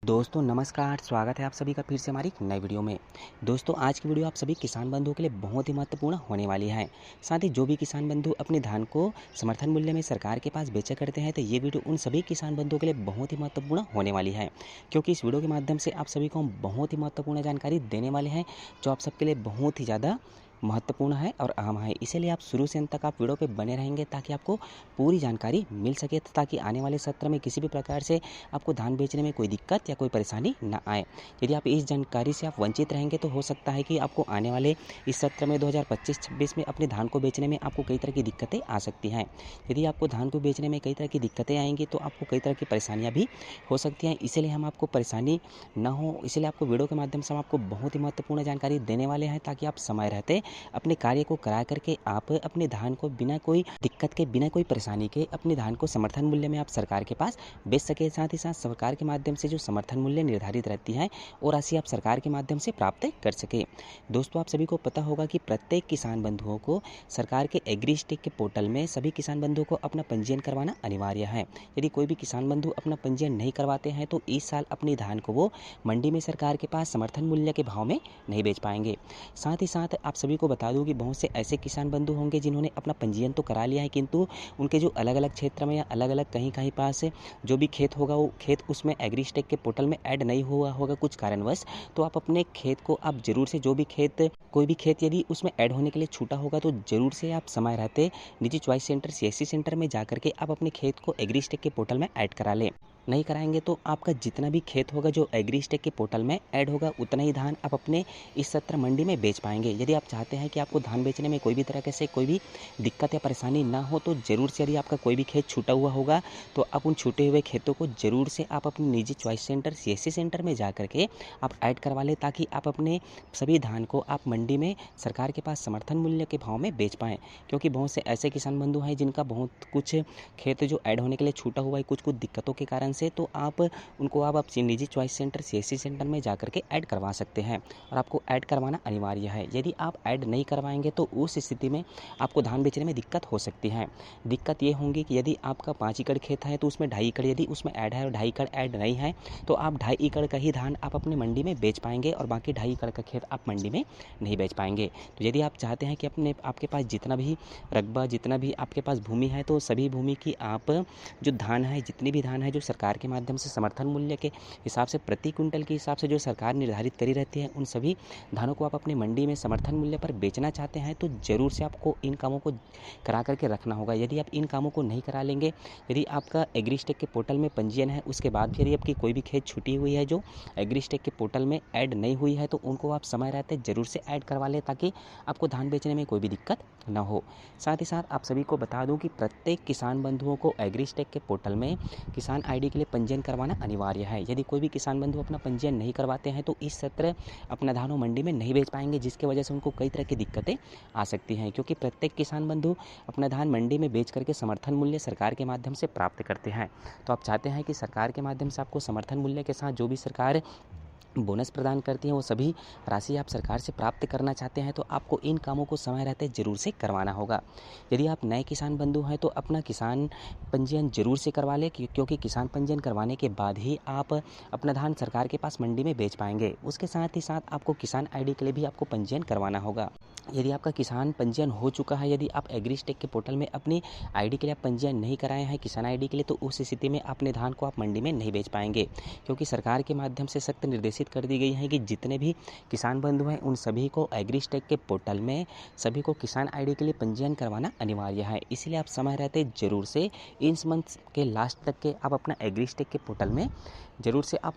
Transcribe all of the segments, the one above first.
दोस्तों नमस्कार, स्वागत है आप सभी का फिर से हमारी एक नई वीडियो में। दोस्तों आज की वीडियो आप सभी किसान बंधुओं के लिए बहुत ही महत्वपूर्ण होने वाली है। साथ ही जो भी किसान बंधु अपने धान को समर्थन मूल्य में सरकार के पास बेचा करते हैं तो ये वीडियो उन सभी किसान बंधुओं के लिए बहुत ही महत्वपूर्ण होने वाली है, क्योंकि इस वीडियो के माध्यम से आप सभी को हम बहुत ही महत्वपूर्ण जानकारी देने वाले हैं जो आप सबके लिए बहुत ही ज़्यादा महत्वपूर्ण है और अहम है। इसीलिए आप शुरू से अंत तक आप वीडियो पे बने रहेंगे ताकि आपको पूरी जानकारी मिल सके, ताकि आने वाले सत्र में किसी भी प्रकार से आपको धान बेचने में कोई दिक्कत या कोई परेशानी ना आए। यदि आप इस जानकारी से आप वंचित रहेंगे तो हो सकता है कि आपको आने वाले इस सत्र में 2025-26 में अपने धान को बेचने में आपको कई तरह की दिक्कतें आ सकती हैं। यदि आपको धान को बेचने में कई तरह की दिक्कतें आएंगी तो आपको कई तरह की परेशानियाँ भी हो सकती हैं। इसीलिए हम आपको परेशानी ना हो, इसलिए आपको वीडियो के माध्यम से हम आपको बहुत ही महत्वपूर्ण जानकारी देने वाले हैं ताकि आप समय रहते अपने कार्य को करा करके आप अपने धान को बिना कोई दिक्कत के, बिना कोई परेशानी के अपने धान को समर्थन मूल्य में आप सरकार के पास बेच सके। साथ ही साथ सरकार के माध्यम से जो समर्थन मूल्य निर्धारित रहती है और राशि आप सरकार के माध्यम से प्राप्त कर सके। दोस्तों आप सभी को पता होगा कि प्रत्येक किसान बंधुओं को सरकार के एग्रीस्टेक के पोर्टल में सभी किसान बंधुओं को अपना पंजीयन करवाना अनिवार्य है। यदि कोई भी किसान बंधु अपना पंजीयन नहीं करवाते हैं तो इस साल अपनी धान को वो मंडी में सरकार के पास समर्थन मूल्य के भाव में नहीं बेच पाएंगे। साथ ही साथ आप सभी को बता दूं कि बहुत से ऐसे किसान बंधु होंगे जिन्होंने अपना पंजीयन तो करा लिया है, किंतु उनके जो अलग अलग क्षेत्र में या अलग अलग कहीं कहीं पास जो भी खेत होगा वो खेत उसमें एग्रीस्टेक के पोर्टल में ऐड नहीं हुआ होगा कुछ कारणवश। तो आप अपने खेत को आप जरूर से जो भी खेत, कोई भी खेत यदि उसमें ऐड होने के लिए छूटा होगा तो जरूर से आप समय रहते निजी चॉइस सेंटर सीएससी सेंटर में जाकर के आप अपने खेत को एग्रीस्टेक के पोर्टल में ऐड करा लें। नहीं कराएंगे तो आपका जितना भी खेत होगा जो एग्रीस्टेक के पोर्टल में ऐड होगा उतना ही धान आप अपने इस सत्र मंडी में बेच पाएंगे। यदि आप चाहते हैं कि आपको धान बेचने में कोई भी तरह से कोई भी दिक्कत या परेशानी ना हो तो जरूर से, यदि आपका कोई भी खेत छूटा हुआ होगा तो आप उन छूटे हुए खेतों को जरूर से आप अपने निजी चॉइस सेंटर सीएससी सेंटर में जा करके आप ऐड करवा लें, ताकि आप अपने सभी धान को आप मंडी में सरकार के पास समर्थन मूल्य के भाव में बेच पाएँ। क्योंकि बहुत से ऐसे किसान बंधु हैं जिनका बहुत कुछ खेत जो ऐड होने के लिए छूटा हुआ है कुछ कुछ दिक्कतों के कारण से, तो आप उनको आप निजी चॉइस सेंटर सीएससी सेंटर में जा करके ऐड करवा सकते हैं और आपको ऐड करवाना अनिवार्य है। यदि आप ऐड नहीं करवाएंगे तो उस स्थिति में आपको धान बेचने में दिक्कत हो सकती है। दिक्कत ये होंगी कि यदि आपका 5 एकड़ खेत है तो उसमें 2.5 एकड़ यदि उसमें ऐड है और 2.5 एकड़ ऐड नहीं है तो आप 2.5 एकड़ का ही धान आप अपनी मंडी में बेच पाएंगे और बाकी 2.5 एकड़ का खेत आप मंडी में नहीं बेच पाएंगे। तो यदि आप चाहते हैं कि आपके पास जितना भी रकबा, जितना भी आपके पास भूमि है तो सभी भूमि की आप जो धान है, जितनी भी धान है जो सरकार के माध्यम से समर्थन मूल्य के हिसाब से प्रति क्विंटल के हिसाब से जो सरकार निर्धारित करी रहती है, उन सभी धानों को आप अपनी मंडी में समर्थन मूल्य पर बेचना चाहते हैं तो जरूर से आपको इन कामों को करा करके रखना होगा। यदि आप इन कामों को नहीं करा लेंगे, यदि आपका एग्रीस्टेक के पोर्टल में पंजीयन है उसके बाद फिर आपकी कोई भी खेत छूटी हुई है जो एग्रीस्टेक के पोर्टल में ऐड नहीं हुई है तो उनको आप समय रहते जरूर से ऐड करवा लें ताकि आपको धान बेचने में कोई भी दिक्कत ना हो। साथ ही साथ आप सभी को बता दूं कि प्रत्येक किसान बंधुओं को एग्रीस्टेक के पोर्टल में किसान आईडी के लिए पंजीयन करवाना अनिवार्य है। यदि कोई भी किसान बंधु अपना पंजीयन नहीं करवाते हैं तो इस सत्र अपना धान मंडी में नहीं बेच पाएंगे, जिसकी वजह से उनको कई तरह की दिक्कतें आ सकती हैं। क्योंकि प्रत्येक किसान बंधु अपना धान मंडी में बेच करके समर्थन मूल्य सरकार के माध्यम से प्राप्त करते हैं। तो आप चाहते हैं कि सरकार के माध्यम से आपको समर्थन मूल्य के साथ जो भी सरकार बोनस प्रदान करती हैं वो सभी राशि आप सरकार से प्राप्त करना चाहते हैं तो आपको इन कामों को समय रहते जरूर से करवाना होगा। यदि आप नए किसान बंधु हैं तो अपना किसान पंजीयन जरूर से करवा लें, क्योंकि किसान पंजीयन करवाने के बाद ही आप अपना धान सरकार के पास मंडी में बेच पाएंगे। उसके साथ ही साथ आपको किसान आईडी के लिए भी आपको पंजीयन करवाना होगा। यदि आपका किसान पंजीयन हो चुका है, यदि आप एग्रीस्टेक के पोर्टल में अपनी आईडी के लिए आप पंजीयन नहीं कराए हैं किसान आईडी के लिए, तो उस स्थिति में अपने धान को आप मंडी में नहीं बेच पाएंगे। क्योंकि सरकार के माध्यम से सख्त निर्देशित कर दी गई है कि जितने भी किसान बंधु हैं उन सभी को एग्रीस्टेक के पोर्टल में सभी को किसान आईडी के लिए पंजीयन करवाना अनिवार्य है। इसलिए आप समय रहते जरूर से इस मंथ के लास्ट तक के आप अपना एग्रीस्टेक के पोर्टल में जरूर से आप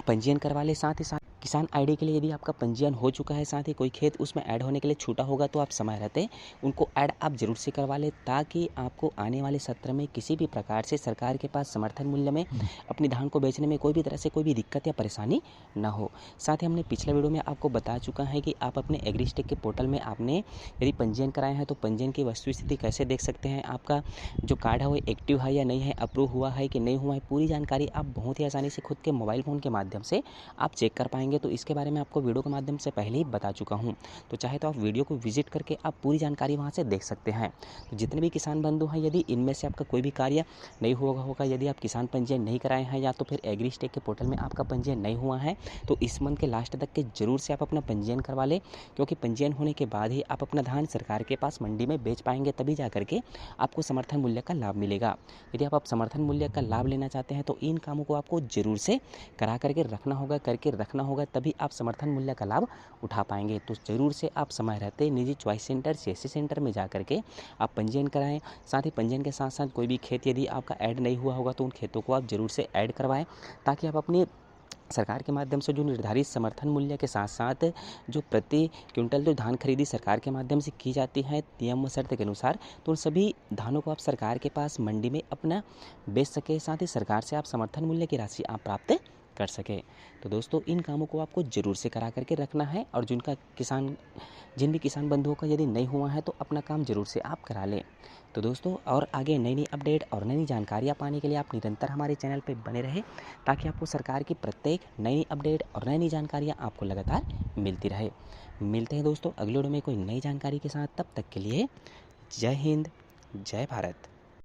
पंजीयन करवा लें। साथ ही साथ किसान आईडी के लिए यदि आपका पंजीयन हो चुका है, साथ ही कोई खेत उसमें ऐड होने के लिए छूटा होगा तो आप समय रहते उनको ऐड आप जरूर से करवा लें, ताकि आपको आने वाले सत्र में किसी भी प्रकार से सरकार के पास समर्थन मूल्य में अपनी धान को बेचने में कोई भी तरह से कोई भी दिक्कत या परेशानी ना हो। साथ ही हमने पिछले वीडियो में आपको बता चुका है कि आप अपने एग्रीस्टेक के पोर्टल में आपने यदि पंजीयन कराए हैं तो पंजीयन की वस्तु स्थिति कैसे देख सकते हैं, आपका जो कार्ड है वो एक्टिव है या नहीं है, अप्रूव हुआ है कि नहीं हुआ है, पूरी जानकारी आप बहुत ही आसानी से खुद के मोबाइल फ़ोन के माध्यम से आप चेक कर पाएंगे। होंगे, तो इसके बारे में आपको वीडियो के माध्यम से पहले ही बता चुका हूँ। तो चाहे तो आप वीडियो को विजिट करके आप पूरी जानकारी वहाँ से देख सकते हैं। तो जितने भी किसान बंधु हैं, यदि इनमें से आपका कोई भी कार्य नहीं होगा, यदि आप किसान पंजीयन नहीं कराए हैं या तो फिर एग्रीस्टेक के पोर्टल में आपका पंजीयन नहीं हुआ है, तो इस मंथ के लास्ट तक के जरूर से आप अपना पंजीयन करवा लें, क्योंकि पंजीयन होने के बाद ही आप अपना धान सरकार के पास मंडी में बेच पाएंगे, तभी जा करके आपको समर्थन मूल्य का लाभ मिलेगा। यदि आप समर्थन मूल्य का लाभ लेना चाहते हैं तो इन कामों को आपको जरूर से करके रखना होगा, तभी आप समर्थन मूल्य का लाभ उठा पाएंगे। तो जरूर से आप समय रहते निजी चॉइस सेंटर, सीएससी सेंटर में जा करके आप पंजीयन कराएं। साथ ही पंजीयन के साथ साथ कोई भी खेत यदि आपका ऐड नहीं हुआ होगा तो उन खेतों को आप जरूर से ऐड करवाएं, ताकि आप अपनी सरकार के माध्यम से जो निर्धारित समर्थन मूल्य के साथ साथ जो प्रति क्विंटल जो धान खरीदी सरकार के माध्यम से की जाती है नियम व शर्त के अनुसार, तो उन सभी धानों को आप सरकार के पास मंडी में अपना बेच सके, साथ ही सरकार से आप समर्थन मूल्य की राशि आप प्राप्त कर सके। तो दोस्तों इन कामों को आपको जरूर से करा करके रखना है, और जिन भी किसान बंधुओं का यदि नहीं हुआ है तो अपना काम जरूर से आप करा लें। तो दोस्तों और आगे नई नई अपडेट और नई जानकारियाँ पाने के लिए आप निरंतर हमारे चैनल पर बने रहें, ताकि आपको सरकार की प्रत्येक नई अपडेट और नई जानकारियाँ आपको लगातार मिलती रहे। मिलते हैं दोस्तों अगले वीडियो में कोई नई जानकारी के साथ, तब तक के लिए जय हिंद, जय भारत।